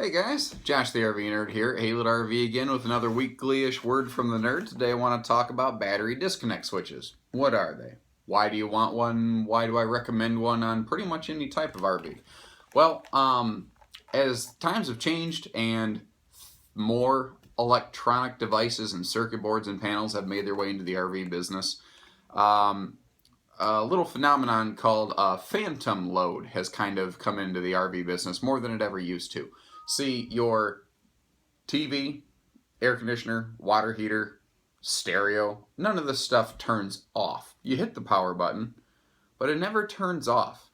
Hey guys, Josh the RV Nerd here, HaylettRV again with another weekly-ish word from the nerd. Today I want to talk about battery disconnect switches. What are they? Why do you want one? Why do I recommend one on pretty much any type of RV? Well, as times have changed and more electronic devices and circuit boards and panels have made their way into the RV business, a little phenomenon called phantom load has kind of come into the RV business more than it ever used to. See, your TV, air conditioner, water heater, stereo, none of this stuff turns off. You hit the power button, but it never turns off.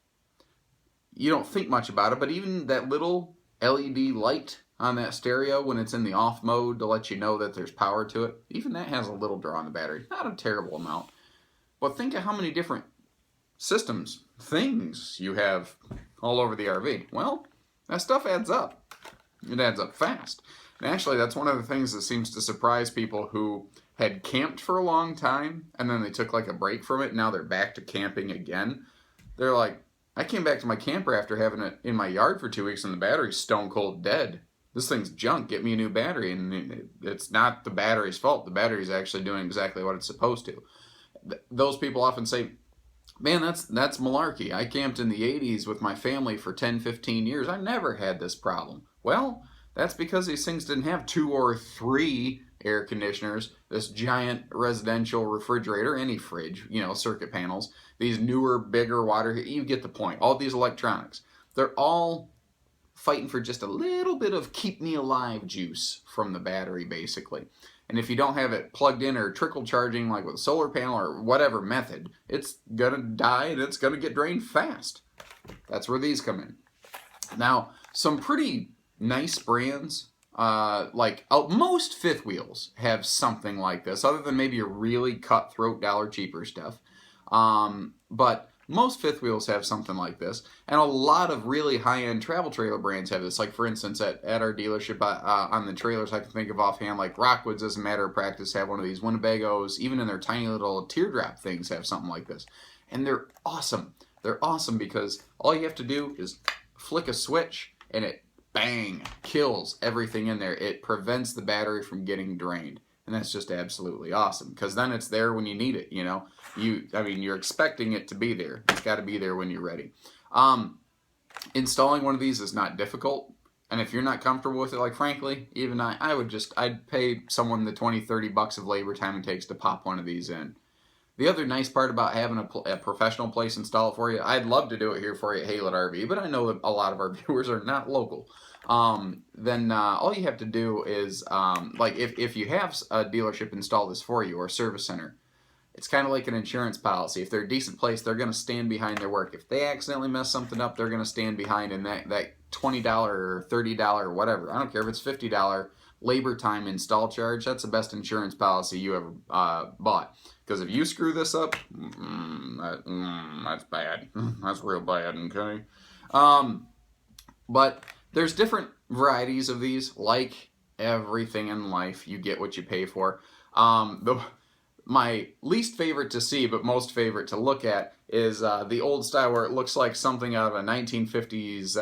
You don't think much about it, but even that little LED light on that stereo when it's in the off mode to let you know that there's power to it, even that has a little draw on the battery. Not a terrible amount. But think of how many different systems, things you have all over the RV. Well, that stuff adds up. It adds up fast. And actually, that's one of the things that seems to surprise people who had camped for a long time and then they took like a break from it. And now they're back to camping again. They're like, I came back to my camper after having it in my yard for 2 weeks and the battery's stone cold dead. This thing's junk. Get me a new battery. And it's not the battery's fault. The battery's actually doing exactly what it's supposed to. Those people often say, man, that's malarkey. I camped in the 80s with my family for 10, 15 years. I never had this problem. Well, that's because these things didn't have 2 or 3 air conditioners, this giant residential refrigerator, any fridge, circuit panels, these newer, bigger water, you get the point. All these electronics, they're all fighting for just a little bit of keep me alive juice from the battery, basically. And if you don't have it plugged in or trickle charging like with a solar panel or whatever method, it's going to die and it's going to get drained fast. That's where these come in. Now, some pretty nice brands, most fifth wheels have something like this, other than maybe a really cutthroat dollar cheaper stuff. But most fifth wheels have something like this, and a lot of really high-end travel trailer brands have this. Like, for instance, at our dealership on the trailers, I can think of offhand, like Rockwoods, as a matter of practice, have one of these. Winnebagos, even in their tiny little teardrop things, have something like this. And they're awesome. They're awesome because all you have to do is flick a switch, and it, bang, kills everything in there. It prevents the battery from getting drained. And that's just absolutely awesome, because then it's there when you need it, you're expecting it to be there. It's got to be there when you're ready. Installing one of these is not difficult, and if you're not comfortable with it, like frankly, even I'd pay someone the $20-30 of labor time it takes to pop one of these in. The other nice part about having a professional place install it for you, I'd love to do it here for you at HaylettRV, but I know that a lot of our viewers are not local. Then all you have to do is, if you have a dealership install this for you or a service center, it's kind of like an insurance policy. If they're a decent place, they're going to stand behind their work. If they accidentally mess something up, they're going to stand behind in that $20 or $30 or whatever. I don't care if it's $50 labor time install charge. That's the best insurance policy you ever bought. Because if you screw this up, that's bad. That's real bad, okay? But there's different varieties of these. Like everything in life, you get what you pay for. My least favorite to see, but most favorite to look at, is the old style where it looks like something out of a 1950s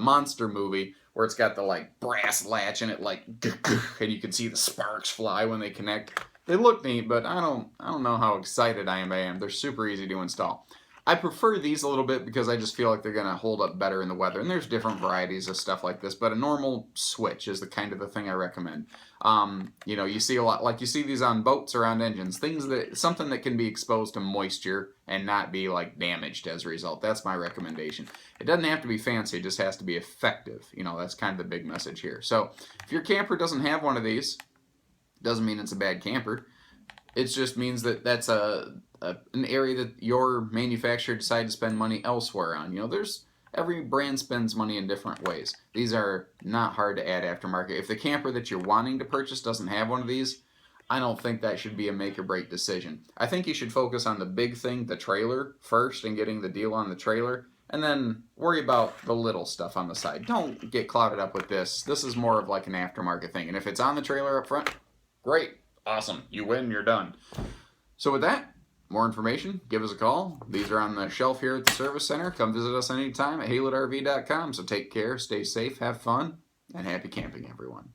monster movie, where it's got the brass latch in it, and you can see the sparks fly when they connect. They look neat, but I don't know how excited I am. They're super easy to install. I prefer these a little bit because I just feel like they're going to hold up better in the weather. And there's different varieties of stuff like this, but a normal switch is the kind of the thing I recommend. You see a lot, you see these on boats or on engines, something that can be exposed to moisture and not be damaged as a result. That's my recommendation. It doesn't have to be fancy, it just has to be effective. That's kind of the big message here. So if your camper doesn't have one of these, doesn't mean it's a bad camper. It just means that that's an area that your manufacturer decided to spend money elsewhere on. Every brand spends money in different ways. These are not hard to add aftermarket. If the camper that you're wanting to purchase doesn't have one of these, I don't think that should be a make or break decision. I think you should focus on the big thing, the trailer, first, and getting the deal on the trailer, and then worry about the little stuff on the side. Don't get clouded up with this. This is more of an aftermarket thing. And if it's on the trailer up front, great. Awesome. You win, you're done. So with that, more information, give us a call. These are on the shelf here at the service center. Come visit us anytime at HaylettRV.com. So take care, stay safe, have fun, and happy camping, everyone.